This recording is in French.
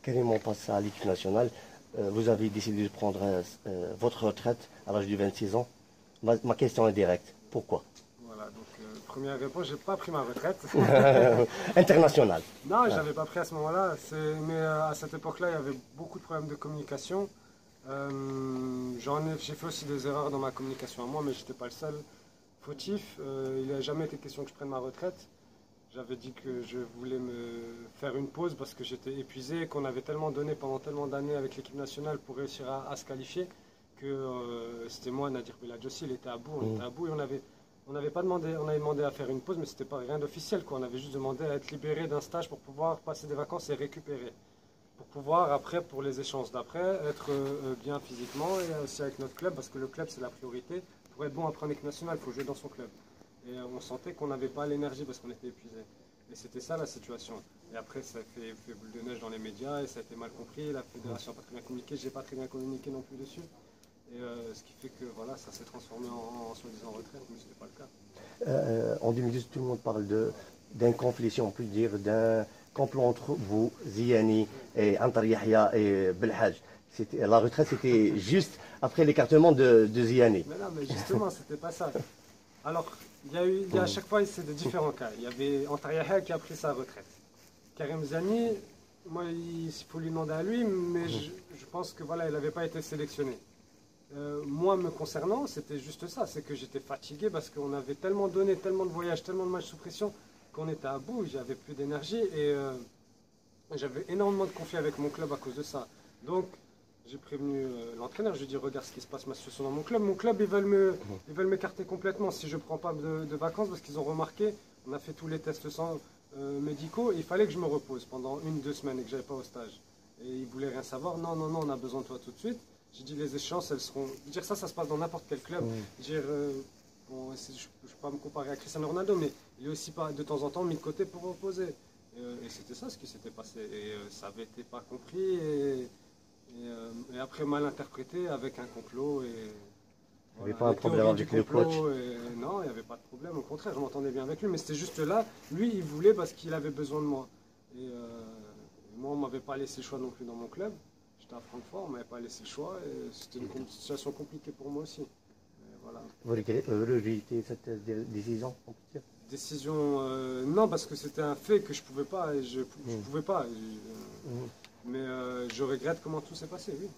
Karim, on passe à l'équipe nationale. Vous avez décidé de prendre votre retraite à l'âge de 26 ans. Ma question est directe. Pourquoi? Voilà, donc première réponse, j'ai pas pris ma retraite. International. Non, je l'avais pas pris à ce moment-là. Mais à cette époque-là, il y avait beaucoup de problèmes de communication. J'ai fait aussi des erreurs dans ma communication à moi, mais je n'étais pas le seul fautif. Il n'a jamais été question que je prenne ma retraite. J'avais dit que je voulais me faire une pause parce que j'étais épuisé, qu'on avait tellement donné pendant tellement d'années avec l'équipe nationale pour réussir à se qualifier que c'était moi, Nadir Beladjossi, il était à bout, on était à bout et on n'avait pas demandé, on avait demandé à faire une pause, mais c'était pas rien d'officiel, quoi. On avait juste demandé à être libéré d'un stage pour pouvoir passer des vacances et récupérer. Pour pouvoir, après, pour les échanges d'après, être bien physiquement et aussi avec notre club, parce que le club c'est la priorité. Pour être bon après en équipe nationale, il faut jouer dans son club. Et on sentait qu'on n'avait pas l'énergie parce qu'on était épuisé. Et c'était ça la situation. Et après, ça a fait boule de neige dans les médias et ça a été mal compris. La fédération n'a pas très bien communiqué, j'ai pas très bien communiqué non plus dessus. Et ce qui fait que voilà, ça s'est transformé en soi-disant retraite, mais ce n'était pas le cas. En 2010, tout le monde parle d'un conflit, si on peut dire, d'un complot entre vous, Ziani, et Antar Yahya et Belhaj. La retraite, c'était juste après l'écartement de Ziani. Mais non, mais justement, c'était pas ça. Alors, il y a à chaque fois, c'est de différents cas. Il y avait Antar Yahya qui a pris sa retraite. Karim Ziani, moi, il faut lui demander à lui, mais je pense que voilà, il n'avait pas été sélectionné. Moi, me concernant, c'était juste ça, c'est que j'étais fatigué parce qu'on avait tellement donné, tellement de voyages, tellement de matchs sous pression, qu'on était à bout, j'avais plus d'énergie et j'avais énormément de conflits avec mon club à cause de ça. Donc, j'ai prévenu l'entraîneur, je lui ai dit, regarde ce qui se passe, ma situation dans mon club. Mon club, ils veulent m'écarter complètement si je ne prends pas de vacances parce qu'ils ont remarqué, on a fait tous les tests médicaux, et il fallait que je me repose pendant 1-2 semaines et que je n'allais pas au stage. Et ils ne voulaient rien savoir, non, non, non, on a besoin de toi tout de suite. J'ai dit les échéances, elles seront. Dire ça se passe dans n'importe quel club. Dire, bon, je ne vais pas me comparer à Cristiano Ronaldo, mais il est aussi pas de temps en temps mis de côté pour reposer. Et c'était ça ce qui s'était passé. Et ça avait été pas compris et après mal interprété avec un complot. Il n'y avait pas un problème avec le coach? Non, il n'y avait pas de problème. Au contraire, je m'entendais bien avec lui, mais c'était juste là. Lui, il voulait parce qu'il avait besoin de moi. Et moi, on ne m'avait pas laissé le choix non plus dans mon club. J'étais à Francfort, on ne m'avait pas laissé le choix et c'était une situation compliquée pour moi aussi. Voilà. Vous regrettez cette décision, on peut dire? Décision, non, parce que c'était un fait que je ne pouvais pas. Je pouvais pas. Mais je regrette comment tout s'est passé, oui.